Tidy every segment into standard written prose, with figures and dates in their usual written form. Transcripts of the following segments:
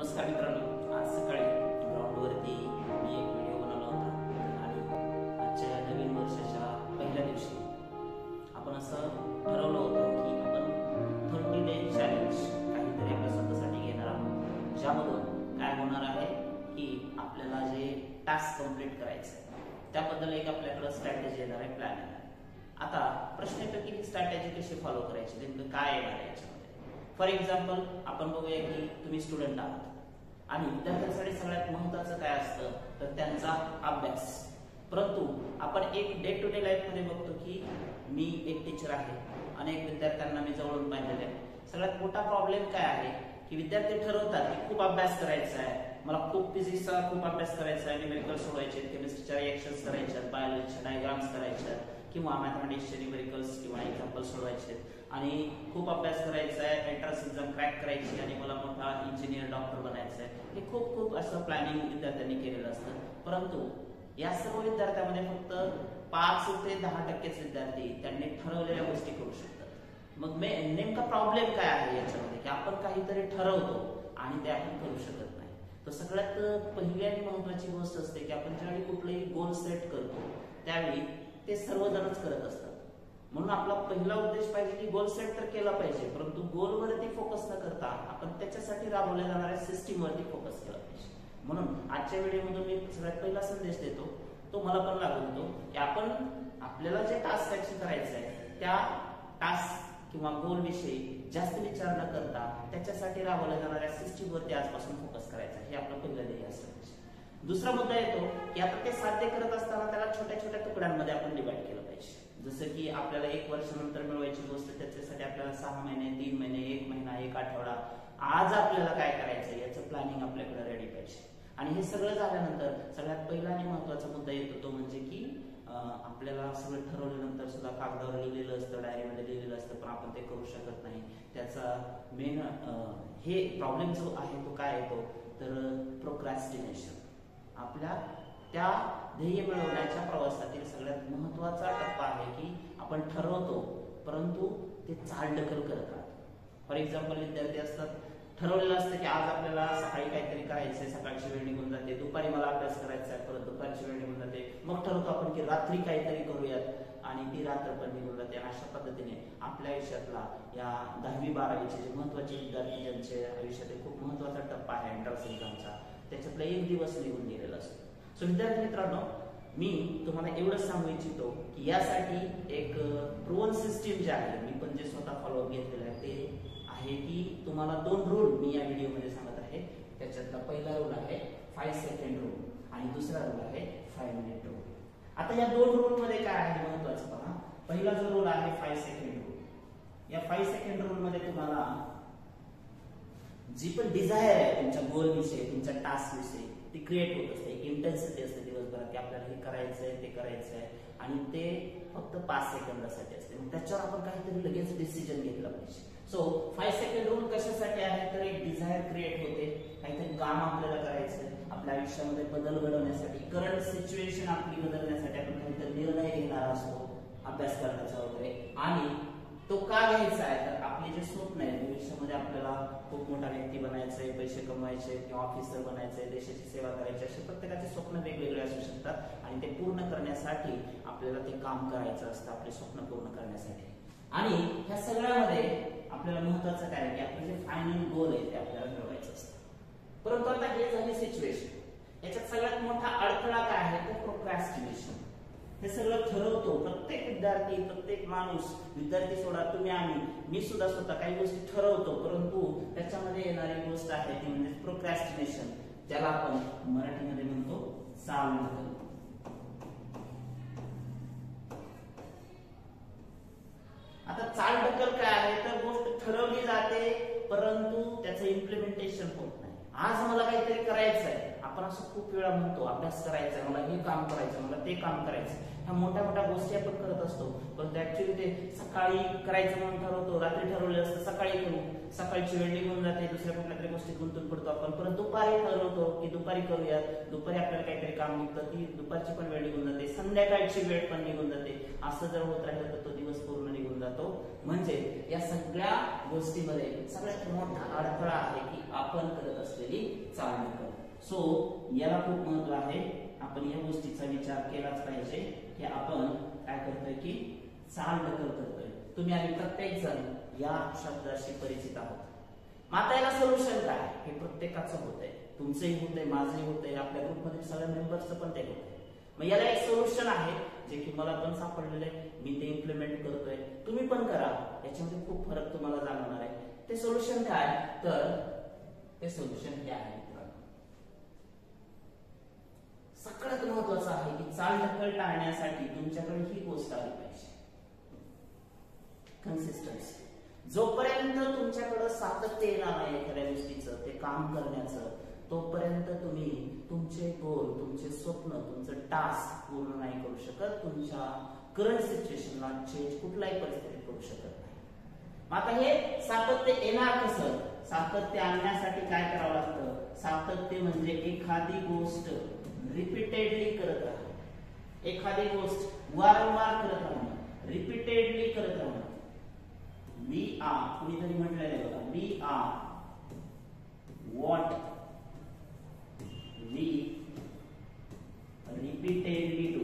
नमस्कार मित्रांनो, आज सकाळी ग्राउंडवरती मी एक व्हिडिओ बनवला होता आणि आजच्या नवीन वर्षाच्या पहिल्या दिवशी आपण असं ठरवलं होतं की आपण 30 डे चॅलेंज काहीतरी आपल्या स्वतःसाठी घेणार आहोत, ज्यामधून काय होणार आहे की आपल्याला जे टास्क कंप्लीट करायचे आहे त्याबद्दल एक आपल्याकडे स्ट्रॅटेजी येणार आहे, प्लॅन येणार आहे. आता प्रश्न येतो की ही स्ट्रॅटेजी कशी फॉलो करायची, नेमकं काय येणार आहे याच्यामध्ये. फॉर एक्झाम्पल आपण बघूया की तुम्ही स्टुडंट आहात आणि विद्यार्थ्यांसाठी सगळ्यात महत्त्वाचं काय असतं तर त्यांचा अभ्यास. परंतु आपण एक डे टू डे लाईफ मध्ये बघतो की मी एक टीचर आहे, अनेक विद्यार्थ्यांना मी जवळून पाहिलेले आहे. सगळ्यात मोठा प्रॉब्लेम काय आहे की विद्यार्थी ठरवतात की खूप अभ्यास करायचा आहे, मला खूप फिजिक्सचा खूप अभ्यास करायचा आहे, न्यूमेरिकल सोडवायचे, केमिस्ट्रीच्या रिएक्शन्स करायच्या, बायोलॉजीच्या डायग्राम्स करायच्या किंवा मॅथमॅटिक्सचे न्यूमेरिकल्स किंवा एक्झाम्पल सोडवायचे आणि खूप अभ्यास करायचा आहे, एंट्रन्स एक्झाम क्रॅक करायची आणि मला मोठा इंजिनियर डॉक्टर बनायचं आहे. हे खूप खूप असं प्लॅनिंग विद्यार्थ्यांनी केलेलं असतं. परंतु या सर्व विद्यार्थ्यांमध्ये फक्त 5 ते 10% विद्यार्थी त्यांनी ठरवलेल्या गोष्टी करू शकतात. मग नेमका प्रॉब्लेम काय आहे याच्यामध्ये की आपण काहीतरी ठरवतो आणि ते आपण करू शकत नाही. तर सगळ्यात पहिली आणि महत्वाची गोष्ट असते की आपण ज्यावेळी कुठलेही गोल सेट करतो त्यावेळी ते सर्वजणच करत असतात. म्हणून आपला पहिला उद्देश पाहिजे की गोल सेट तर केला पाहिजे, परंतु गोलवरती फोकस न करता आपण त्याच्यासाठी राबवल्या जाणाऱ्या सिस्टीम वरती फोकस केला पाहिजे. म्हणून आजच्या व्हिडिओमधून मी सगळ्यात पहिला संदेश देतो, तो मला पण लागू होतो की आपण आपल्याला जे टास्क अचीव्ह करायचं आहे त्या टास्क किंवा गोल विषयी जास्त विचार न करता त्याच्यासाठी राबवल्या जाणाऱ्या सिस्टीम वरती आजपासून फोकस करायचा, हे आपलं पहिलं ध्येय असलं पाहिजे. दुसरा मुद्दा येतो की आता ते साध्य करत असताना त्याला छोट्या छोट्या तुकड्यांमध्ये आपण डिवाइड केलं पाहिजे. जसं की आपल्याला 1 वर्षानंतर मिळवायची गोष्ट त्याच्यासाठी आपल्याला 6 महिने, 3 महिने, 1 महिना, 1 आठवडा, आज आपल्याला काय करायचं याचं प्लॅनिंग आपल्याकडे रेडी पाहिजे. आणि हे सगळं झाल्यानंतर सगळ्यात पहिला आणि महत्वाचा मुद्दा येतो तो म्हणजे की आपल्याला सगळं ठरवल्यानंतर सुद्धा कागदावर लिहिलेलं असतं, डायरीमध्ये लिहिलेलं असतं, पण आपण ते करू शकत नाही. त्याचा मेन हे प्रॉब्लेम जो आहे तो काय येतो तर प्रोक्रॅस्टिनेशन. आपल्या त्या ध्येय मिळवण्याच्या प्रवासातील सगळ्यात महत्वाचा टप्पा आहे की आपण ठरवतो परंतु ते चालढकल करत राहतो. फॉर एक्झाम्पल विद्यार्थी असतात, ठरवलेलं असतं की आज आपल्याला सकाळी काहीतरी करायचंय, सकाळची वेळ निघून जाते, दुपारी मला अभ्यास करायचा आहे, परत दुपारची वेळ निघून जाते, मग ठरवतो आपण की रात्री काहीतरी करूयात आणि ती रात्र पण निघून जाते. आणि अशा पद्धतीने आपल्या आयुष्यातला या 10वी 12वीचे जे महत्वाचे विद्यार्थी ज्यांचे आयुष्यात खूप महत्वाचा टप्पा आहे एंट्रन्स एक्झामचा, त्याच्यातला 1 दिवस निघून गेलेला असतो. सो विद्यार्थी मित्रांनो, मी तुम्हाला एवढंच सांगू इच्छितो की यासाठी एक प्रूव्हन सिस्टीम जे आहे, मी पण जे स्वतः फॉलोअप घेतलेलं आहे ते आहे की तुम्हाला 2 रूल मी या व्हिडिओमध्ये सांगत आहे. त्याच्यातला पहिला रूल आहे 5 सेकंड रूल आणि दुसरा रूल आहे 5 मिनिट रूल. आता या 2 रूल मध्ये काय आहे महत्वाचं पहा. पहिला जो रूल आहे 5 सेकंड रूल, या 5 सेकंड रूल मध्ये तुम्हाला जी पण डिझायर आहे तुमच्या गोल विषयी, तुमच्या टास्क विषयी, ती क्रिएट होत असते, एक इंटेन्सिटी असते दिवसभरात की आपल्याला हे करायचंय, ते करायचंय आणि ते फक्त 5 सेकंदासाठी असते. मग त्याच्यावर आपण काहीतरी लगेच डिसिजन घेतला पाहिजे. सो 5 सेकंड रूल कशासाठी आहे तर एक डिझायर क्रिएट होते, काहीतरी काम आपल्याला करायचंय, आपल्या आयुष्यामध्ये बदल घडवण्यासाठी, करंट सिच्युएशन आपली बदलण्यासाठी आपण काहीतरी निर्णय घेणार असतो अभ्यास करण्याचा वगैरे. आणि तो का घ्यायचा आहे तर आपले जे स्वप्न आहे भविष्यामध्ये आपल्याला खूप मोठा व्यक्ती बनायचंय, पैसे कमवायचे किंवा ऑफिसर बनायचंय, देशाची सेवा करायची, असे प्रत्येकाचे स्वप्न वेगवेगळे असू शकतात आणि ते पूर्ण करण्यासाठी आपल्याला ते काम करायचं असतं, आपले स्वप्न पूर्ण करण्यासाठी. आणि ह्या सगळ्यामध्ये आपल्याला महत्वाचं काय आहे की आपलं जे फायनल गोल आहे ते आपल्याला मिळवायचं असतं. परंतु आता हे झाली सिच्युएशन, याच्यात सगळ्यात मोठा अडथळा काय आहे तर प्रोक्रॅस्टिनेशन. हे सगळं ठरवतो प्रत्येक विद्यार्थी, प्रत्येक माणूस, विद्यार्थी सोडा तुम्ही, मी सुद्धा स्वतः काही गोष्टी ठरवतो, परंतु त्याच्यामध्ये येणारी गोष्ट आहे ती म्हणजे प्रोक्रॅस्टिनेशन, ज्याला आपण मराठीमध्ये म्हणतो चालढकल. आता चालढकल काय आहे तर गोष्ट ठरवली जाते परंतु त्याचं इम्प्लिमेंटेशन होत नाही. आज मला काहीतरी करायचं आहे, आपण असं खूप वेळा म्हणतो अभ्यास करायचा, मला हे काम करायचं, मला ते काम करायचं, ह्या मोठ्या मोठ्या गोष्टी आपण करत असतो, परंतु ऍक्च्युअली ते सकाळी करायचं म्हणून ठरवतो, रात्री ठरवलं असतं सकाळी करू, सकाळची वेळ निघून जाते, दुसऱ्या कुठल्या तरी गोष्टीत गुंतून पडतो आपण, परत दुपारी ठरवतो की दुपारी करूयात, दुपारी आपल्याला काहीतरी काम निघतं, ती दुपारची पण वेळ निघून जाते, संध्याकाळची वेळ पण निघून जाते. असं जर होत राहिलं तर तो दिवस पूर्ण निघून जातो. म्हणजे या सगळ्या गोष्टीमध्ये सगळ्यात मोठा अडथळा आहे की आपण करत असलेली चालढकल. सो याला खूप महत्व आहे. आपण या गोष्टीचा विचार केलाच पाहिजे की आपण काय करतोय की चालढकल करतोय. तुम्ही आणि प्रत्येक जण या शब्दाशी परिचित आहोत. माता याला सोल्युशन काय हे प्रत्येकाचं होतंय. तुमचंही होतंय, माझंही होतंय, आपल्या ग्रुपमध्ये सगळ्या मेंबर्सचं पण ते होतंय. मग याला एक सोल्युशन आहे जे की मला पण सापडलेलं आहे. मी ते इम्प्लिमेंट करतोय, तुम्ही पण करा. याच्यामध्ये खूप फरक तुम्हाला जाणवणार आहे. ते सोल्युशन काय, तर ते सोल्युशन हे आहे मित्रांनो. सगळ्यात महत्वाचं आहे की चालढकल टाळण्यासाठी तुमच्याकडे ही गोष्ट आली पाहिजे, कन्सिस्टन्सी. जोपर्यंत तुमच्याकडे सातत्य येणार नाही एखाद्या गोष्टीचं ते काम करण्याचं, तोपर्यंत तुम्ही तुमचे गोल, तुमचे स्वप्न, तुमचं टास्क पूर्ण नाही करू शकत. तुमच्या करंट सिच्युएशनला चेंज कुठल्याही परिस्थितीत करू शकत नाही. आता हे सातत्य येणार कसं? सातत्य आणण्यासाठी काय करावं लागतं? सातत्य म्हणजे एखादी गोष्ट रिपीटेडली करत राहणं, एखादी गोष्ट वारंवार करत राहणं, रिपीटेडली करत राहणं. वी आर, कुणीतरी म्हटलेलं आहे बघा, we are what we repeatedly do.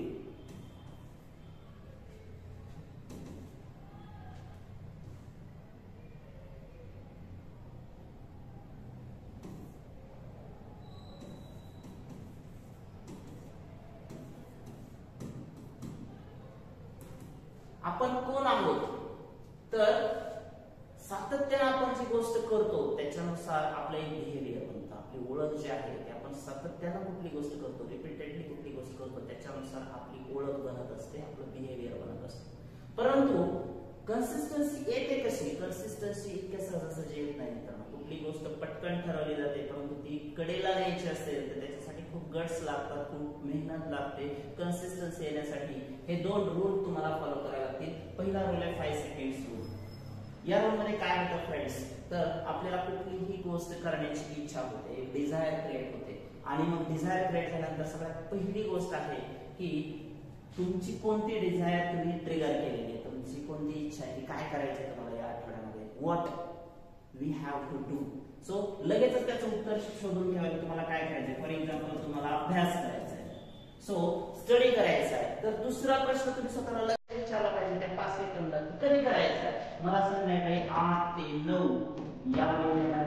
आपण कोण आहोत? तर सातत्याने आपण जी गोष्ट करतो त्याच्यानुसार आपलं एक बिहेवियर बनतं. आपली ओळख जी आहे ते आपण सातत्याने कुठली गोष्ट करतो, रिपीटेडली कुठली गोष्ट करतो त्याच्यानुसार आपली ओळख बनत असते, आपलं बिहेवियर बनत असतं. परंतु कन्सिस्टन्सी येते कशी? कन्सिस्टन्सी इतक्या सहजासहजी येत नाही मित्रांनो. कुठली गोष्ट पटकन ठरवली जाते परंतु ती कडेला न्यायची असेल तर त्याच्यासाठी खूप गट्स लागतात, खूप मेहनत लागते. कन्सिस्टन्सी येण्यासाठी हे दोन रूल तुम्हाला फॉलो करावे लागतील. पहिला रूल आहे 5 सेकंड्स रूल. या रूल मध्ये काय होतं फ्रेंड्स, तर आपल्याला कुठलीही गोष्ट करण्याची इच्छा होते, एक डिझायर क्रिएट होते. आणि मग डिझायर क्रिएट झाल्यानंतर सगळ्यात पहिली गोष्ट आहे की तुमची कोणती डिझायर तुम्ही ट्रिगर केलेली आहे, तुमची कोणती इच्छा आहे, काय करायचं तुम्हाला या आठवड्यामध्ये, what we have to do. So लगेचच त्याचं उत्तर शोधून ठेवायचं. तुम्हाला काय करायचंय? फॉर एक्झाम्पल तुम्हाला अभ्यास करायचा आहे, सो स्टडी करायचा आहे. तर दुसरा प्रश्न तुम्ही स्वतःला लगेच विचारला पाहिजे त्या 5 सेकंदात, कधी करायचं आहे? मला संध्याकाळी 8 ते 9 या वेळेला